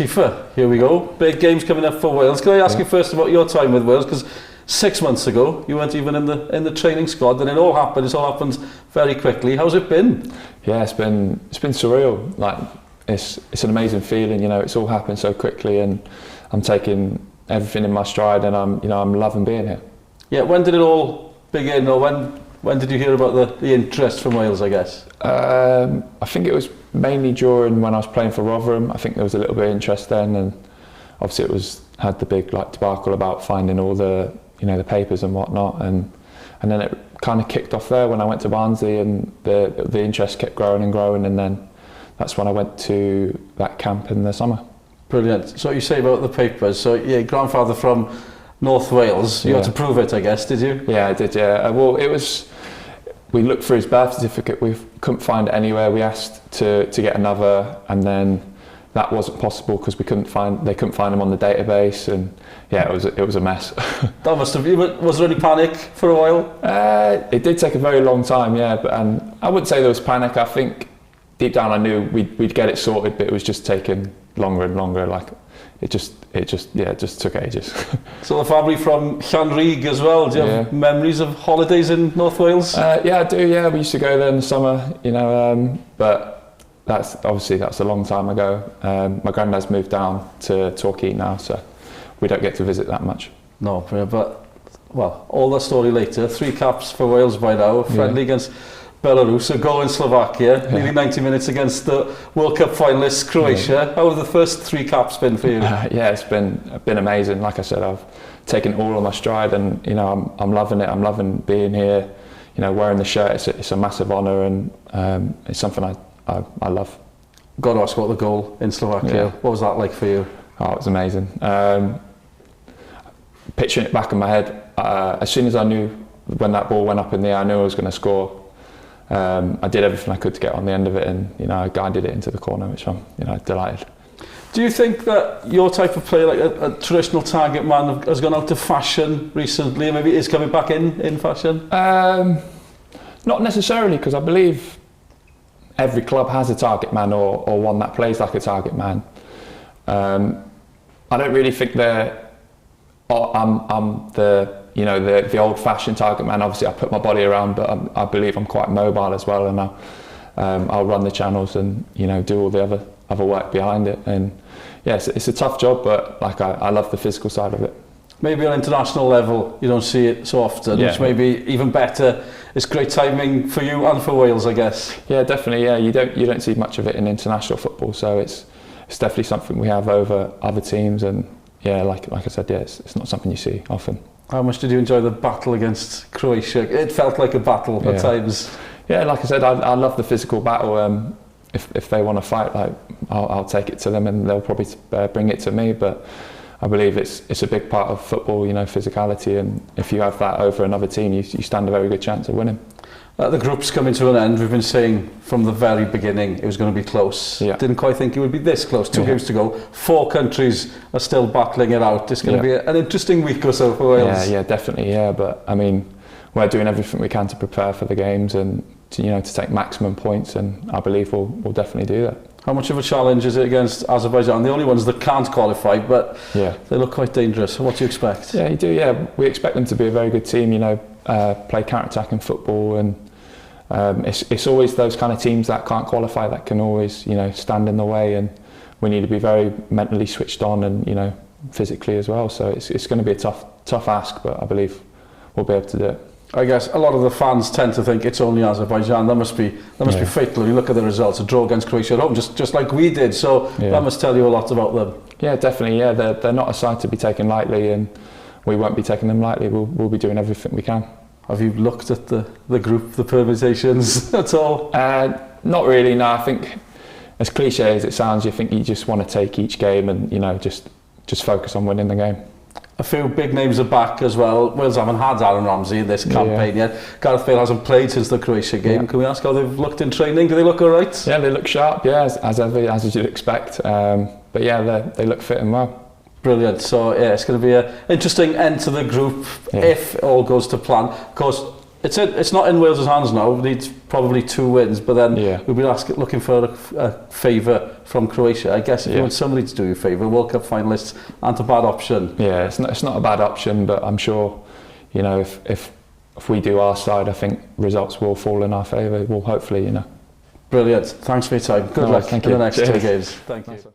Kieffer, here we go. Big games coming up for Wales. Can I ask you first about your time with Wales? Because 6 months ago, you weren't even in the training squad, and it all happened. It's all happened very quickly. How's it been? Yeah, it's been surreal. Like it's an amazing feeling. You know, it's all happened so quickly, and I'm taking everything in my stride, and I'm loving being here. Yeah. When did it all begin, or when did you hear about the interest from Wales? I guess. I think it was mainly during when I was playing for Rotherham. I think there was a little bit of interest then, and obviously it had the big debacle about finding all the the papers and whatnot, and then it kind of kicked off there when I went to Barnsley, and the interest kept growing and growing, and then that's when I went to that camp in the summer. Brilliant. So you say about the papers. So yeah, grandfather from North Wales. You had to prove it, I guess, did you? Yeah, I did. Yeah. Well, we looked for his birth certificate. We couldn't find it anywhere. We asked to get another, and then that wasn't possible because they couldn't find him on the database, and yeah, it was a mess. That must have been. Was there any panic for a while? It did take a very long time, yeah, but I wouldn't say there was panic. I think deep down I knew we'd get it sorted, but it was just taking longer and longer. Like it just took ages. So the family from Llanrug as well. Do you have memories of holidays in North Wales? Yeah, I do. Yeah, we used to go there in the summer, but that's a long time ago. My granddad's moved down to Torquay now, so we don't get to visit that much. No, but well, all the story later. 3 caps for Wales by now. Friendly against Belarus, a goal in Slovakia, nearly 90 minutes against the World Cup finalists Croatia. How have the first 3 caps been for you? Yeah, it's been amazing. Like I said, I've taken it all on my stride, and I'm loving it. I'm loving being here. Wearing the shirt, it's a massive honour, and it's something I love. Got to ask about the goal in Slovakia. Yeah. What was that like for you? Oh, it was amazing. Picturing it back in my head, as soon as I knew when that ball went up in the air, I knew I was going to score. I did everything I could to get on the end of it, and I guided it into the corner, which I'm delighted. Do you think that your type of player, like a traditional target man, has gone out of fashion recently, and maybe is coming back in fashion? Not necessarily, because I believe every club has a target man or one that plays like a target man. I don't really think I'm the old-fashioned target man. Obviously, I put my body around, but I believe I'm quite mobile as well, and I'll run the channels and do all the other work behind it. And yes, it's a tough job, but I love the physical side of it. Maybe on international level you don't see it so often, which may be even better. It's great timing for you and for Wales, I guess. Yeah, definitely. Yeah, you don't see much of it in international football, so it's definitely something we have over other teams, and yeah, like I said, it's not something you see often. How much did you enjoy the battle against Croatia? It felt like a battle at times. Yeah, like I said, I love the physical battle. If they want to fight, I'll take it to them, and they'll probably bring it to me. But I believe it's a big part of football, physicality, and if you have that over another team, you stand a very good chance of winning. The group's coming to an end. We've been saying from the very beginning it was going to be close. Yeah. Didn't quite think it would be this close. 2 games to go. 4 countries are still battling it out. It's going to be an interesting week or so for Wales. Yeah, definitely. Yeah, but I mean, we're doing everything we can to prepare for the games and to take maximum points, and I believe we'll definitely do that. How much of a challenge is it against Azerbaijan? The only ones that can't qualify, but they look quite dangerous. What do you expect? Yeah, you do. Yeah, we expect them to be a very good team. Play counter-attacking football, and it's always those kind of teams that can't qualify that can always stand in the way, and we need to be very mentally switched on and physically as well. So it's going to be a tough ask, but I believe we'll be able to do it. I guess a lot of the fans tend to think it's only Azerbaijan. That must be fatal. You look at the results, a draw against Croatia at home, just like we did. So that must tell you a lot about them. Yeah, definitely. Yeah, they're not a side to be taken lightly, and we won't be taking them lightly. We'll be doing everything we can. Have you looked at the group, the permutations at all? Not really. No, I think as cliche as it sounds, you think you just want to take each game and just focus on winning the game. A few big names are back as well. Wales haven't had Aaron Ramsey in this campaign yet. Gareth Bale hasn't played since the Croatia game. Can we ask how they've looked in training? Do they look all right? Yeah, they look sharp, as you'd expect. But yeah, they look fit and well. Brilliant. So yeah, it's going to be an interesting end to the group if it all goes to plan. Of course, It's not in Wales' hands now. We need probably 2 wins, but then Yeah. we'll be looking for a favour from Croatia. I guess if you want somebody to do you a favour, World Cup finalists aren't a bad option. Yeah, it's not a bad option, but I'm sure, you know, if we do our side, I think results will fall in our favour. Well, hopefully, you know. Brilliant. Thanks for your time. Good luck in the next 2 games. Thank you.